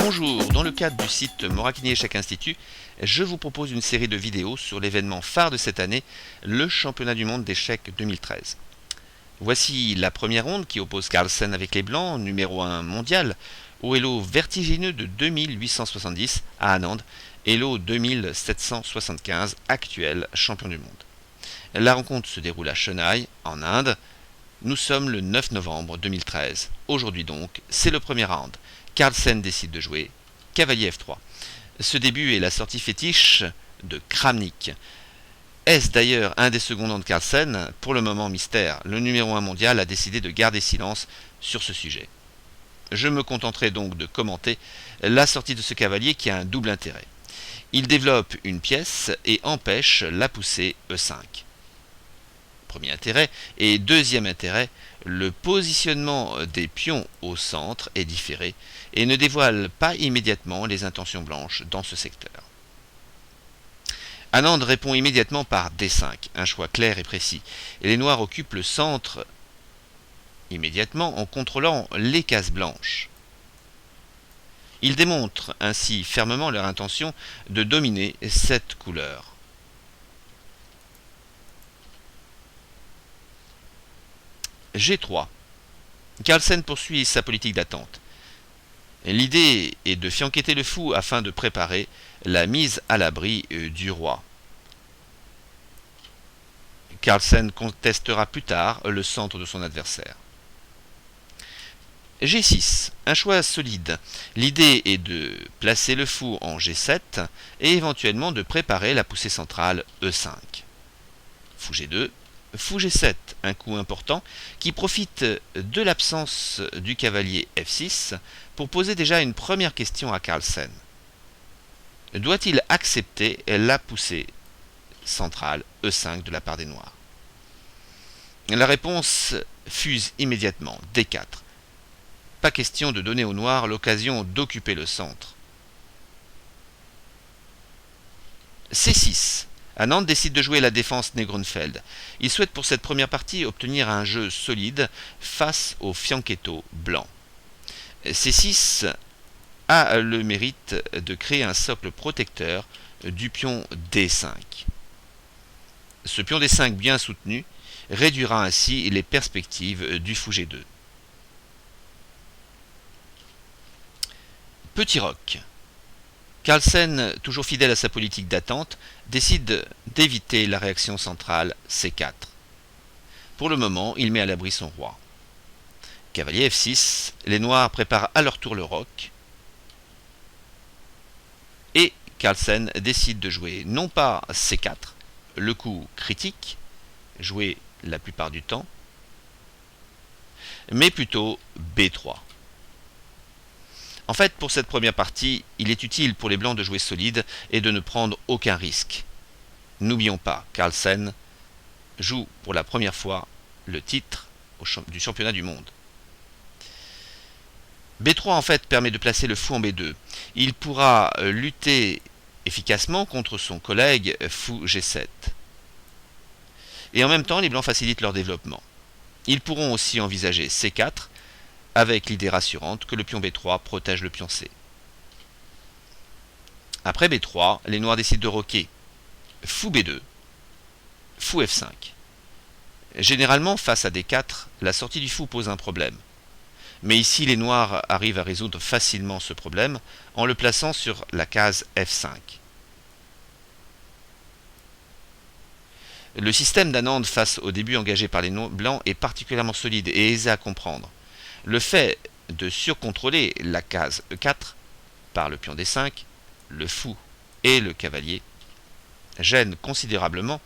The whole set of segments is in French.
Bonjour, dans le cadre du site Moracchini Échec Institut, je vous propose une série de vidéos sur l'événement phare de cette année, le championnat du monde d'échecs 2013. Voici la première ronde qui oppose Carlsen avec les Blancs, numéro 1 mondial, au Elo vertigineux de 2870 à Anand, Elo 2775, actuel champion du monde. La rencontre se déroule à Chennai, en Inde. Nous sommes le 9 novembre 2013. Aujourd'hui donc, c'est le premier round. Carlsen décide de jouer cavalier F3. Ce début est la sortie fétiche de Kramnik. Est-ce d'ailleurs un des secondants de Carlsen? Pour le moment mystère. Le numéro 1 mondial a décidé de garder silence sur ce sujet. Je me contenterai donc de commenter la sortie de ce cavalier qui a un double intérêt. Il développe une pièce et empêche la poussée E5. Premier intérêt. Et deuxième intérêt, le positionnement des pions au centre est différé et ne dévoile pas immédiatement les intentions blanches dans ce secteur. Anand répond immédiatement par D5, un choix clair et précis, et les noirs occupent le centre immédiatement en contrôlant les cases blanches. Ils démontrent ainsi fermement leur intention de dominer cette couleur. G3. Carlsen poursuit sa politique d'attente. L'idée est de fianqueter le fou afin de préparer la mise à l'abri du roi. Carlsen contestera plus tard le centre de son adversaire. G6, un choix solide. L'idée est de placer le fou en G7 et éventuellement de préparer la poussée centrale E5. Fou G2, fou G7, un coup important qui profite de l'absence du cavalier F6 pour poser déjà une première question à Carlsen. Doit-il accepter la poussée centrale E5 de la part des noirs? La réponse fuse immédiatement, D4. Pas question de donner aux noirs l'occasion d'occuper le centre. C6. Anand décide de jouer la défense Negrunfeld. Il souhaite pour cette première partie obtenir un jeu solide face au fianchetto blanc. C6 a le mérite de créer un socle protecteur du pion D5. Ce pion D5 bien soutenu réduira ainsi les perspectives du fou G2. Petit roc. Carlsen, toujours fidèle à sa politique d'attente, décide d'éviter la réaction centrale C4. Pour le moment, il met à l'abri son roi. Cavalier F6, les noirs préparent à leur tour le roc. Et Carlsen décide de jouer non pas C4, le coup critique, joué la plupart du temps, mais plutôt B3. En fait, pour cette première partie, il est utile pour les blancs de jouer solide et de ne prendre aucun risque. N'oublions pas, Carlsen joue pour la première fois le titre du championnat du monde. B3 en fait permet de placer le fou en B2. Il pourra lutter efficacement contre son collègue fou G7. Et en même temps, les blancs facilitent leur développement. Ils pourront aussi envisager C4 avec l'idée rassurante que le pion B3 protège le pion C. Après B3, les noirs décident de roquer. Fou B2, fou F5. Généralement, face à D4, la sortie du fou pose un problème. Mais ici, les noirs arrivent à résoudre facilement ce problème en le plaçant sur la case F5. Le système d'Anand face au début engagé par les blancs est particulièrement solide et aisé à comprendre. Le fait de surcontrôler la case E4 par le pion D5, le fou et le cavalier gêne considérablement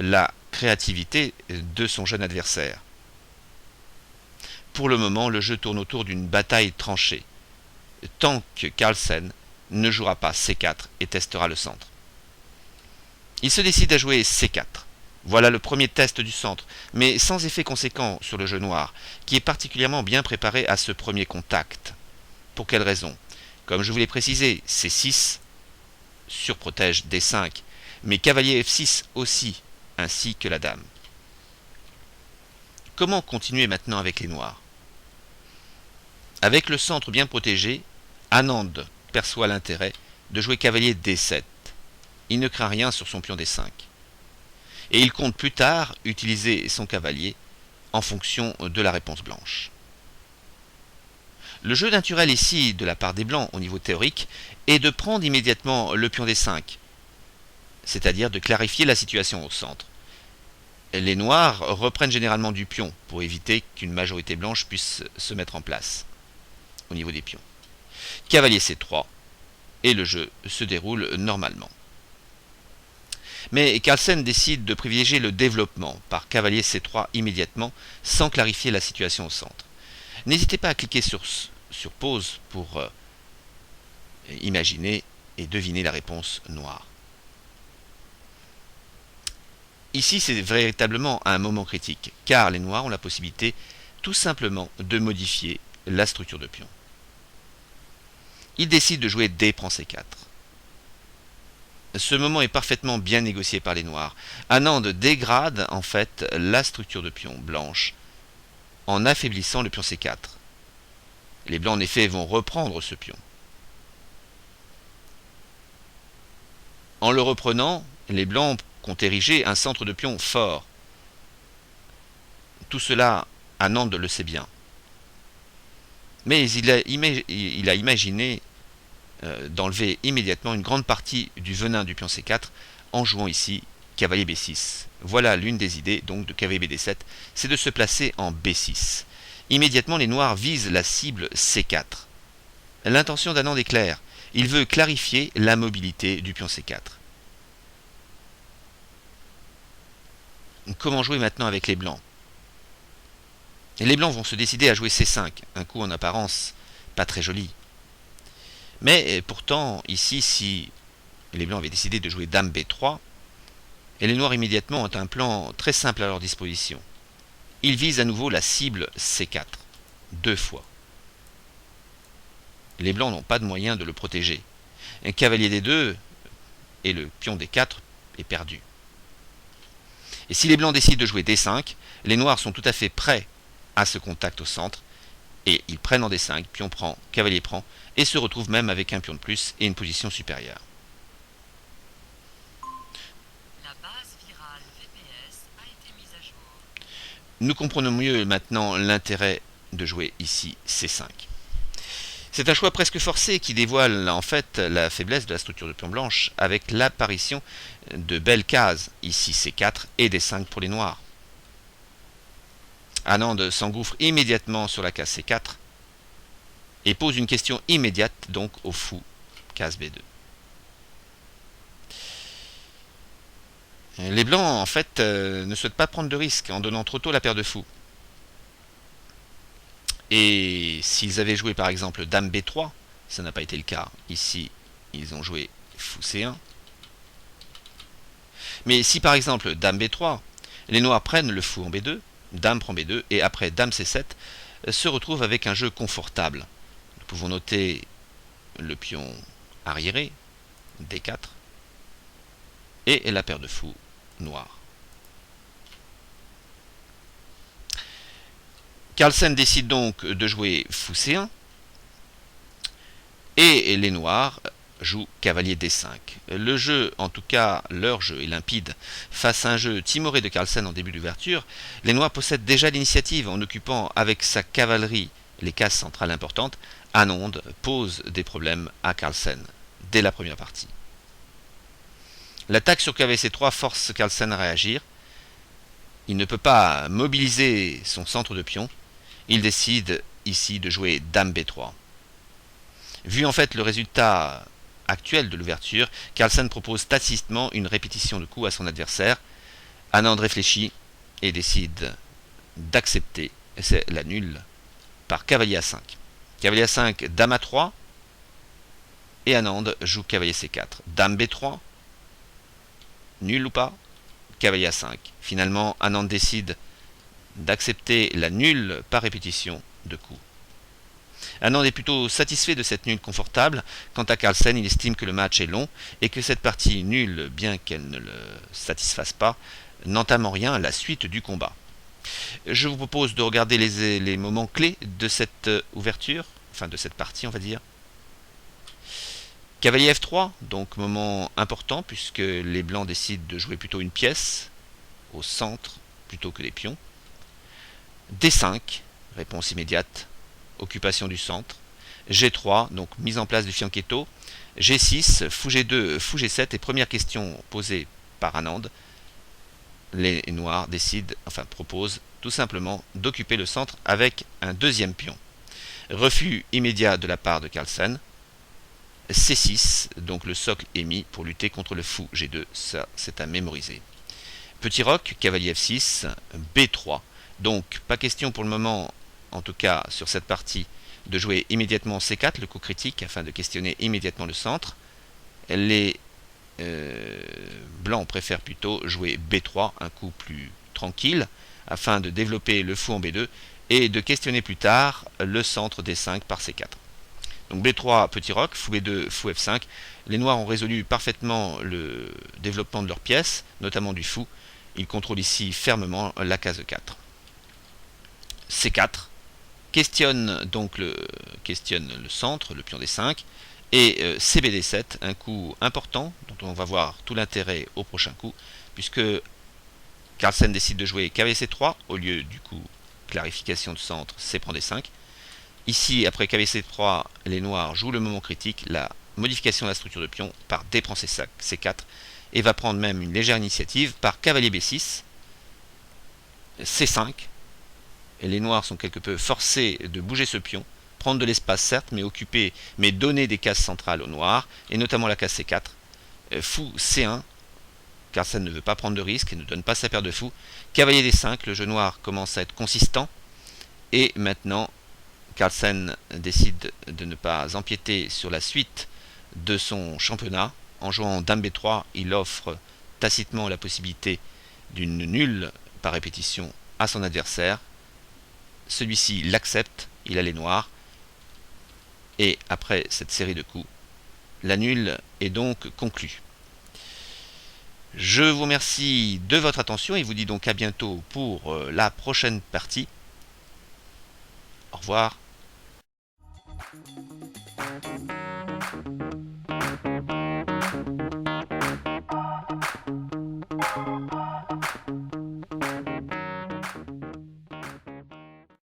la créativité de son jeune adversaire. Pour le moment, le jeu tourne autour d'une bataille tranchée, tant que Carlsen ne jouera pas C4 et testera le centre. Il se décide à jouer C4. Voilà le premier test du centre, mais sans effet conséquent sur le jeu noir, qui est particulièrement bien préparé à ce premier contact. Pour quelle raison? Comme je vous l'ai précisé, C6 surprotège D5, mais cavalier F6 aussi, ainsi que la dame. Comment continuer maintenant avec les noirs? Avec le centre bien protégé, Anand perçoit l'intérêt de jouer cavalier D7. Il ne craint rien sur son pion D5. Et il compte plus tard utiliser son cavalier en fonction de la réponse blanche. Le jeu naturel ici, de la part des blancs au niveau théorique, est de prendre immédiatement le pion D5, c'est-à-dire de clarifier la situation au centre. Les noirs reprennent généralement du pion pour éviter qu'une majorité blanche puisse se mettre en place au niveau des pions. Cavalier C3, et le jeu se déroule normalement. Mais Carlsen décide de privilégier le développement par cavalier C3 immédiatement, sans clarifier la situation au centre. N'hésitez pas à cliquer sur pause pour imaginer et deviner la réponse noire. Ici, c'est véritablement un moment critique, car les noirs ont la possibilité tout simplement de modifier la structure de pion. Ils décident de jouer D prend C4. Ce moment est parfaitement bien négocié par les noirs. Anand dégrade en fait la structure de pion blanche en affaiblissant le pion C4. Les blancs en effet vont reprendre ce pion. En le reprenant, les blancs comptent ériger un centre de pion fort. Tout cela, Anand le sait bien. Mais il a imaginé d'enlever immédiatement une grande partie du venin du pion C4 en jouant ici cavalier B6. Voilà l'une des idées donc de cavalier BD7, c'est de se placer en B6. Immédiatement les noirs visent la cible C4. L'intention d'Anand est claire, il veut clarifier la mobilité du pion C4. Comment jouer maintenant avec les blancs? Les blancs vont se décider à jouer C5, un coup en apparence pas très joli. Mais pourtant, ici, si les blancs avaient décidé de jouer dame B3, et les noirs immédiatement ont un plan très simple à leur disposition. Ils visent à nouveau la cible C4, 2 fois. Les blancs n'ont pas de moyen de le protéger. Un cavalier D2 et le pion D4 est perdu. Et si les blancs décident de jouer D5, les noirs sont tout à fait prêts à ce contact au centre, et ils prennent en D5, pion prend, cavalier prend, et se retrouvent même avec un pion de plus et une position supérieure. La base virale VPS a été mise à jour. Nous comprenons mieux maintenant l'intérêt de jouer ici C5. C'est un choix presque forcé qui dévoile en fait la faiblesse de la structure de pion blanche avec l'apparition de belles cases, ici C4 et D5 pour les noirs. Anand s'engouffre immédiatement sur la case C4 et pose une question immédiate donc au fou, case B2. Les blancs en fait ne souhaitent pas prendre de risque en donnant trop tôt la paire de fous. Et s'ils avaient joué par exemple dame B3, ça n'a pas été le cas. Ici, ils ont joué fou C1. Mais si par exemple dame B3, les noirs prennent le fou en B2, dame prend B2 et après dame C7 se retrouvent avec un jeu confortable. Nous pouvons noter le pion arriéré, D4 et la paire de fous noire. Carlsen décide donc de jouer fou C1 et les noirs jouent cavalier D5. Le jeu, en tout cas leur jeu est limpide. Face à un jeu timoré de Carlsen en début d'ouverture, les noirs possèdent déjà l'initiative en occupant avec sa cavalerie les cases centrales importantes. Anand pose des problèmes à Carlsen dès la première partie. L'attaque sur cavalier C3 force Carlsen à réagir. Il ne peut pas mobiliser son centre de pion. Il décide ici de jouer dame B3. Vu en fait le résultat actuel de l'ouverture, Carlsen propose tacitement une répétition de coups à son adversaire. Anand réfléchit et décide d'accepter, et c'est la nulle, par cavalier A5. Cavalier A5, dame A3, et Anand joue cavalier C4. Dame B3, nul ou pas, cavalier A5. Finalement, Anand décide d'accepter la nulle par répétition de coups. Anand est plutôt satisfait de cette nulle confortable. Quant à Carlsen, il estime que le match est long et que cette partie nulle, bien qu'elle ne le satisfasse pas, n'entame en rien la suite du combat. Je vous propose de regarder les moments clés de cette ouverture, enfin de cette partie on va dire. Cavalier F3, donc moment important puisque les blancs décident de jouer plutôt une pièce au centre plutôt que les pions. D5, réponse immédiate, occupation du centre. G3, donc mise en place du fianchetto. G6, fou G2, fou G7 et première question posée par Anand. Les noirs proposent tout simplement d'occuper le centre avec un deuxième pion. Refus immédiat de la part de Carlsen. C6, donc le socle est mis pour lutter contre le fou G2, ça c'est à mémoriser. Petit roc, cavalier F6, B3. Donc pas question pour le moment, en tout cas sur cette partie, de jouer immédiatement C4, le coup critique, afin de questionner immédiatement le centre. Les blancs préfèrent plutôt jouer B3, un coup plus tranquille, afin de développer le fou en B2 et de questionner plus tard le centre D5 par C4. Donc B3, petit roc, fou B2, fou F5. Les noirs ont résolu parfaitement le développement de leurs pièces, notamment du fou. Ils contrôlent ici fermement la case 4. C4 questionne le centre, le pion D5, et CBD7, un coup important dont on va voir tout l'intérêt au prochain coup, puisque Carlsen décide de jouer cavalier C3 au lieu du coup clarification de centre C prend D5. Ici, après cavalier C3, les noirs jouent le moment critique, la modification de la structure de pion par D prend C4, et va prendre même une légère initiative par cavalier B6, C5, et les noirs sont quelque peu forcés de bouger ce pion, prendre de l'espace certes, mais donner des cases centrales aux noirs, et notamment la case C4. Fou C1, Carlsen ne veut pas prendre de risque et ne donne pas sa paire de fous. Cavalier D5, le jeu noir commence à être consistant, et maintenant Carlsen décide de ne pas empiéter sur la suite de son championnat. En jouant Dame B3, il offre tacitement la possibilité d'une nulle par répétition à son adversaire. Celui-ci l'accepte, il a les noirs, et après cette série de coups, la nulle est donc conclue. Je vous remercie de votre attention et vous dis donc à bientôt pour la prochaine partie. Au revoir.